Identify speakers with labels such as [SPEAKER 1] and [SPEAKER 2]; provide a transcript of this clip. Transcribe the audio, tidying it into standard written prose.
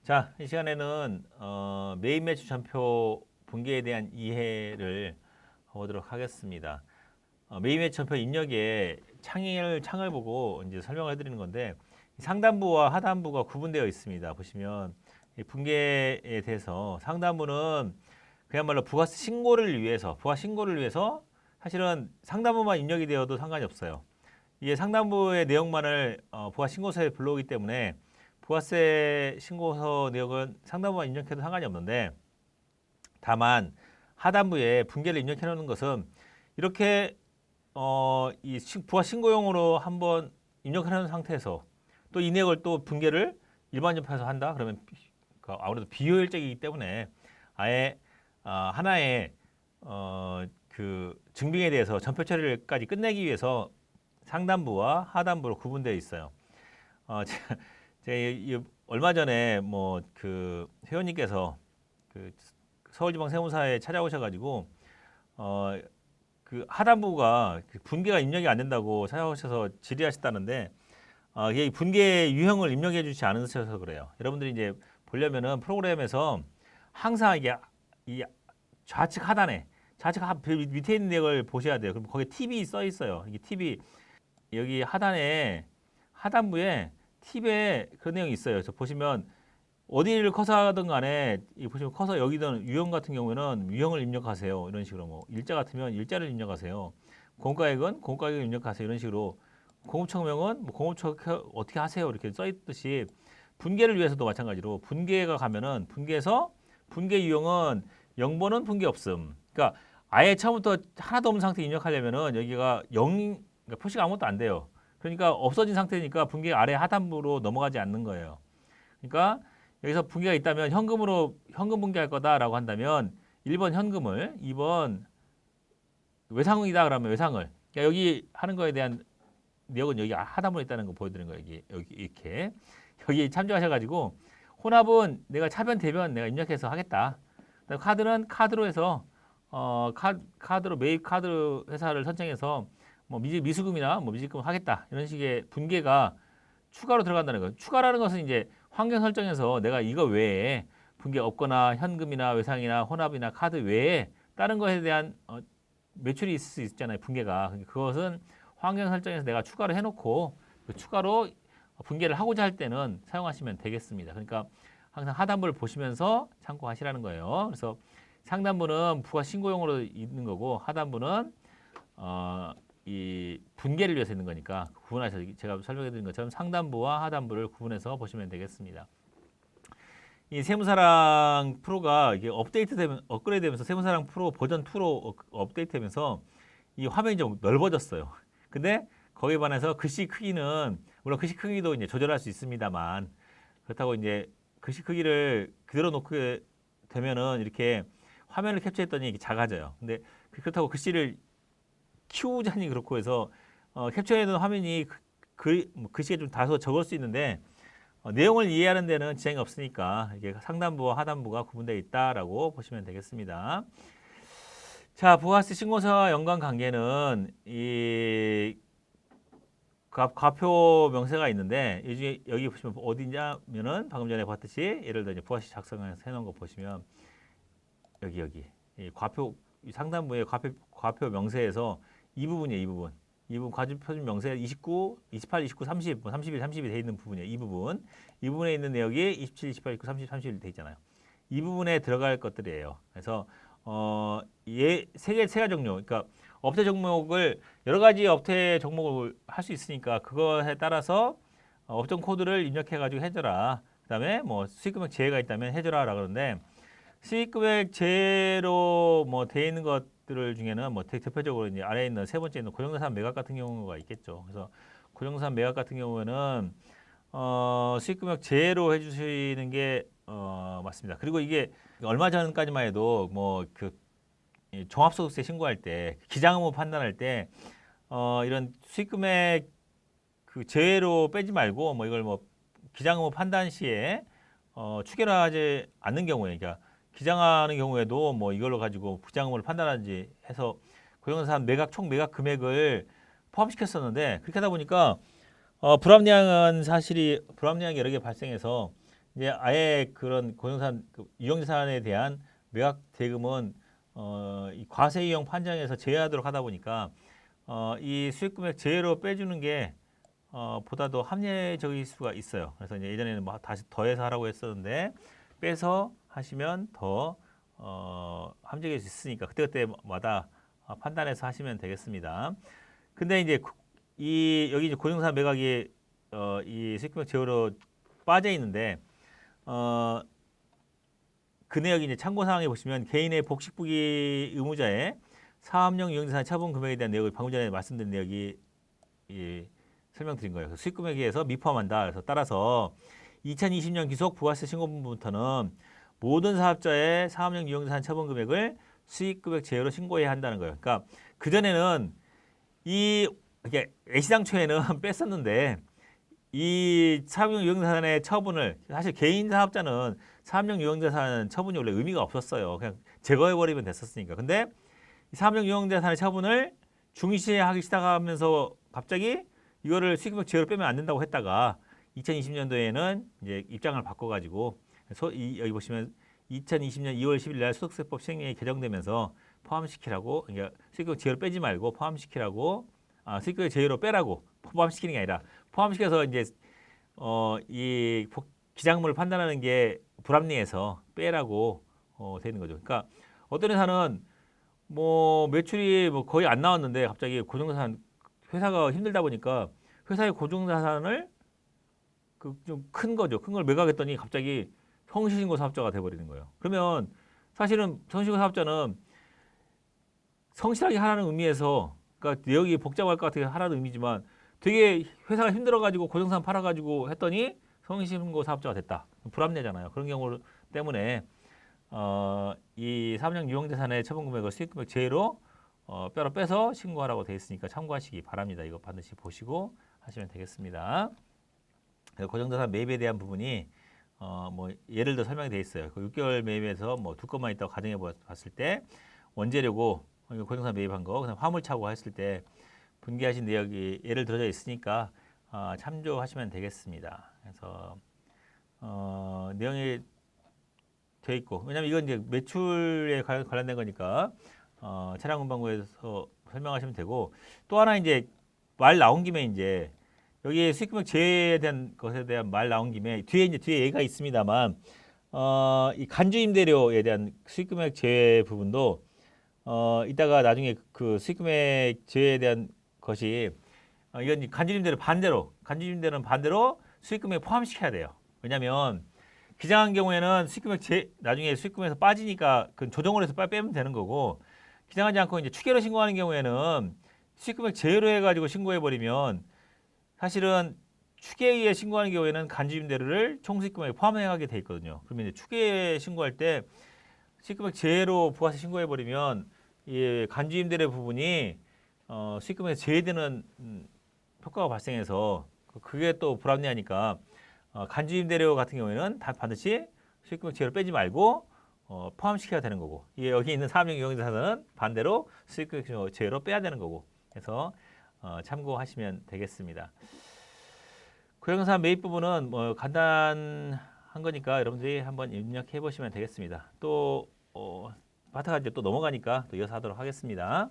[SPEAKER 1] 자, 이 시간에는 메인 매출 전표 분계에 대한 이해를 보도록 하겠습니다. 메인 매출 전표 입력에 창을 보고 이제 설명을 해드리는 건데 상단부와 하단부가 구분되어 있습니다. 보시면 이 분계에 대해서 상단부는 그야말로 부가 신고를 위해서 사실은 상단부만 입력이 되어도 상관이 없어요. 이게 상단부의 내용만을 부가 신고서에 불러오기 때문에 부가세 신고서 내역은 상단부만 입력해도 상관이 없는데 다만 하단부에 분계를 입력해 놓는 것은 이렇게 이 부가 신고용으로 한번 입력해 놓은 상태에서 또 이 내역을 또 분계를 일반 전표에서 한다 그러면 아무래도 비효율적이기 때문에 아예 하나의 그 증빙에 대해서 전표 처리까지 끝내기 위해서 상단부와 하단부로 구분되어 있어요. 제가 얼마 전에 뭐 그 회원님께서 그 서울지방세무사에 찾아오셔가지고 그 하단부가 분계가 입력이 안 된다고 찾아오셔서 질의하셨다는데 이게 분계 유형을 입력해 주지 않으셔서 그래요. 여러분들이 이제 보려면은 프로그램에서 항상 이게 이 좌측 하단에 밑에 있는 내역을 보셔야 돼요. 그럼 거기에 팁이 써 있어요. 이게 팁이 여기 하단부에 팁에 그런 내용이 있어요. 그래서 보시면 어디를 커서하든 간에 이 보시면 커서 여기든 유형 같은 경우에는 유형을 입력하세요. 이런 식으로 뭐 일자 같으면 일자를 입력하세요. 공과액은 공과액을 입력하세요. 이런 식으로 공업처명은 뭐 공업처 어떻게 하세요. 이렇게 써 있듯이 분계를 위해서도 마찬가지로 분계가 가면은 분계에서 분계 유형은 0번은 분계 없음. 그러니까 아예 처음부터 하나도 없는 상태 입력하려면은 여기가 0 그러니까 표시가 아무것도 안 돼요. 그러니까 없어진 상태니까 분계 아래 하단부로 넘어가지 않는 거예요. 그러니까 여기서 분계가 있다면 현금 분계할 거다라고 한다면 1번 현금을, 2번 외상이다 그러면 외상을. 그러니까 여기 하는 거에 대한 내역은 여기 하단부에 있다는 거 보여드리는 거예요. 여기 이렇게 여기 참조하셔가지고 혼합은 내가 차변 대변 내가 입력해서 하겠다. 카드는 카드로 해서 카드로 매입 카드 회사를 선정해서 뭐 미수금이나 뭐 미지금 하겠다 이런 식의 분계가 추가로 들어간다는 거예요. 추가라는 것은 이제 환경 설정에서 내가 이거 외에 분계 없거나 현금이나 외상이나 혼합이나 카드 외에 다른 것에 대한 매출이 있을 수 있잖아요. 분계가 그것은 환경 설정에서 내가 추가로 해놓고 그 추가로 분계를 하고자 할 때는 사용하시면 되겠습니다. 그러니까 항상 하단부를 보시면서 참고하시라는 거예요. 그래서 상단부는 부가 신고용으로 있는 거고 하단부는 이 분계를 위해서 있는 거니까 구분하셔서 제가 설명해 드린 것처럼 상단부와 하단부를 구분해서 보시면 되겠습니다. 이 세무사랑 프로가 이게 업그레이드 되면서 세무사랑 프로 버전 2로 업데이트 되면서 이 화면이 좀 넓어졌어요. 근데 거기에 반해서 글씨 크기는 물론 글씨 크기도 이제 조절할 수 있습니다만 그렇다고 이제 글씨 크기를 그대로 놓게 되면은 이렇게 화면을 캡처했더니 이게 작아져요. 근데 그렇다고 글씨를 키우자니 그렇고 해서 캡처해둔 화면이 글씨가 좀 다소 적을 수 있는데 내용을 이해하는 데는 지장이 없으니까 이게 상단부와 하단부가 구분되어 있다라고 보시면 되겠습니다. 자, 부가세 신고서와 연관 관계는 이 과표 명세가 있는데 여기 보시면 어디냐면은 방금 전에 봤듯이 예를 들어 이제 부가세 작성해서 해놓은 거 보시면 여기 이 과표 상단부의 과표 명세에서 이 부분이에요. 이 부분 과표준 명세 29, 28, 29, 30, 뭐 31, 30이 돼 있는 부분이에요. 이 부분에 있는 내역이 27, 28, 29, 30, 31 돼 있잖아요. 이 부분에 들어갈 것들이에요. 그래서 세 가지 종류. 그러니까 업태 종목을 여러 가지 업태 종목을 할 수 있으니까 그거에 따라서 업종 코드를 입력해 가지고 해줘라. 그다음에 뭐 수익금액 제외가 있다면 해줘라라고 그러는데 수익금액 제외로 뭐 돼 있는 것들 중에는 뭐 대표적으로 이제 아래에 있는 세 번째 있는 고정자산 매각 같은 경우가 있겠죠. 그래서 고정자산 매각 같은 경우에는 수익금액 제외로 해주시는 게 맞습니다. 그리고 이게 얼마 전까지만 해도 뭐 그 종합소득세 신고할 때 기장의무 판단할 때 이런 수익금액 그 제외로 빼지 말고 뭐 이걸 뭐 기장의무 판단 시에 추결하지 않는 경우에 그러니까 기장하는 경우에도 뭐 이걸로 가지고 부장의무를 판단하지 해서 고정자산 매각 총 매각 금액을 포함시켰었는데 그렇게 하다 보니까 불합리한 사실이 불합리하게 여러 개 발생해서 이제 아예 그런 고정산 유형자산에 대한 매각 대금은 이 과세이용 판정에서 제외하도록 하다 보니까 이 수익금액 제외로 빼주는 게 보다도 합리적일 수가 있어요. 그래서 이제 예전에는 뭐 다시 더해서 하라고 했었는데 빼서 하시면 더 합리적일 수 있으니까 그때그때마다 판단해서 하시면 되겠습니다. 근데 이제 이 여기 이제 고정산 매각이 이 수익금액 제외로 빠져 있는데 그 내역이 이제 참고 사항에 보시면 개인의 복식부기 의무자의 사업용 유형자산 처분 금액에 대한 내역을 방금 전에 말씀드린 내역이 설명드린 거예요. 수익금액에 의해서 미포함한다. 그래서 따라서 2020년 기속 부가세 신고분부터는 모든 사업자의 사업용 유형자산 처분 금액을 수익금액 제외로 신고해야 한다는 거예요. 그러니까 그 전에는 이게 애시당초에는 뺐었는데 이 사업용 유형자산의 처분을 사실 개인 사업자는 사업용 유형자산 처분이 원래 의미가 없었어요. 그냥 제거해버리면 됐었으니까. 근데 이 사업용 유형자산의 처분을 중시하기 시작하면서 갑자기 이거를 수익금액 제외로 빼면 안 된다고 했다가 2020년도에는 이제 입장을 바꿔가지고 여기 보시면 2020년 2월 10일 날 소득세법 시행령이 개정되면서 포함시키라고 그러니까 수익금액 제외로 빼지 말고 포함시키라고 수익금액 제외로 빼라고 포함시키는 게 아니라 포함시켜서 이제 이 기장물을 판단하는 게 불합리해서 빼라고 되는 거죠. 그러니까 어떤 회사는 뭐 매출이 뭐 거의 안 나왔는데 갑자기 고정자산 회사가 힘들다 보니까 회사의 고정자산을 그 좀 큰 거죠. 큰 걸 매각했더니 갑자기 성실신고 사업자가 돼버리는 거예요. 그러면 사실은 성실신고 사업자는 성실하게 하라는 의미에서 그러니까 내역이 복잡할 것 같아서 하라는 의미지만 되게 회사가 힘들어가지고 고정산 팔아가지고 했더니 성실신고 사업자가 됐다. 불합리하잖아요. 그런 경우 때문에 이 사업용 유형자산의 처분 금액을 수익금액 제외로 뼈로 빼서 신고하라고 되어 있으니까 참고하시기 바랍니다. 이거 반드시 보시고 하시면 되겠습니다. 고정자산 매입에 대한 부분이 뭐 예를 들어 설명이 되어 있어요. 그 6개월 매입에서 뭐 두 건만 있다고 가정해 봤을 때 원재료고 고정자산 매입한 거, 그다음 화물차고 했을 때 분기하신 내역이 예를 들어져 있으니까 참조하시면 되겠습니다. 그래서 내용이 되어 있고 왜냐하면 이건 이제 매출에 관련된 거니까 차량운반부에서 설명하시면 되고 또 하나 이제 말 나온 김에 이제 여기 수익금액 제외에 대한 것에 대한 말 나온 김에 뒤에 얘가 있습니다만 이 간주임대료에 대한 수익금액 제외 부분도 이따가 나중에 그 수익금액 제외에 대한 것이 이건 간주임대로는 반대로 수익금액 포함시켜야 돼요. 왜냐하면 기장한 경우에는 수익금액 나중에 수익금에서 빠지니까 그 조정을 해서 빼면 되는 거고 기장하지 않고 이제 추계로 신고하는 경우에는 수익금액 제외로 해가지고 신고해 버리면 사실은 추계에 의해 신고하는 경우에는 간주임대료를 총수익금액에 포함하게 돼 있거든요. 그러면 이제 추계 신고할 때 수익금액 제외로 부가세 신고해 버리면 이 간주임대료 부분이 수익금액에 제외되는 효과가 발생해서 그게 또 불합리하니까 간주임대료 같은 경우에는 반드시 수익금액 제외로 빼지 말고 포함시켜야 되는 거고 여기 있는 사업용 유형자산은 반대로 수익금액 제외로 빼야 되는 거고 그래서 참고하시면 되겠습니다. 고정자산 매입 부분은 뭐 간단한 거니까 여러분들이 한번 입력해 보시면 되겠습니다. 또 하다가 이제 또 넘어가니까 또 이어서 하도록 하겠습니다.